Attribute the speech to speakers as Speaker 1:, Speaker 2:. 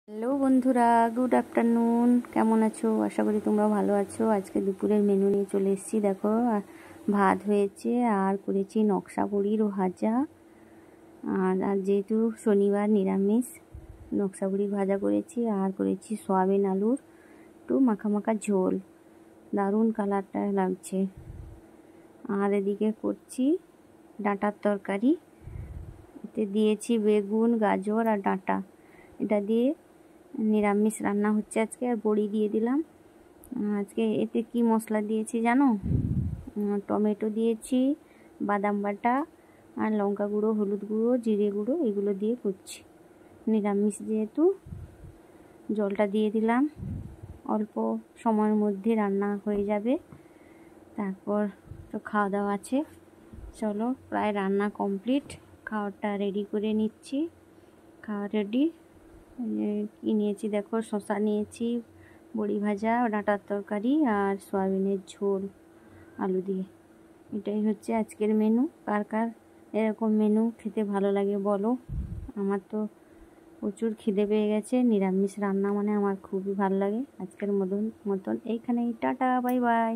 Speaker 1: Hello বন্ধুরা, good afternoon. কেমন আছো? আশা করি তোমরা ভালো আছো। আজকে দুপুরের মেনু নিয়ে চলে এসেছি। দেখো, ভাত হয়েছে আর করেছি নকশা বড়ির ভাজা। আর যেহেতু শনিবার নিরামিষ, নকশা বড়ির ভাজা করেছি আর করেছি সয়াবিন আলুর একটু মাখা মাখা ঝোল। দারুণ কালারটা লাগছে। আর এদিকে করছি ডাঁটার তরকারি। এতে দিয়েছি বেগুন, গাজর আর ডাঁটা। এটা দিয়ে নিরামিষ রান্না হচ্ছে আজকে। আর বড়ি দিয়ে দিলাম। আজকে এতে কি মশলা দিয়েছি জানো? টমেটো দিয়েছি, বাদাম বাটা আর লঙ্কা গুঁড়ো, হলুদ গুঁড়ো, জিরে গুঁড়ো, এগুলো দিয়ে করছি। নিরামিষ যেহেতু জলটা দিয়ে দিলাম। অল্প সময়ের মধ্যে রান্না হয়ে যাবে। তারপর তো খাওয়া দাওয়া আছে। চলো, প্রায় রান্না কমপ্লিট। খাওয়াটা রেডি করে নিচ্ছি। খাওয়া রেডি। কি নিয়েছি দেখো, শসা নিয়েছি, বড়ি ভাজা, ডাঁটার তরকারি আর সয়াবিনের ঝোল আলু দিয়ে। এটাই হচ্ছে আজকের মেনু। কার কার এরকম মেনু খেতে ভালো লাগে বলো। আমার তো প্রচুর খিদে পেয়ে গেছে। নিরামিষ রান্না মানে আমার খুবই ভালো লাগে। আজকের মতন এইখানেই টাটা, বাই বাই।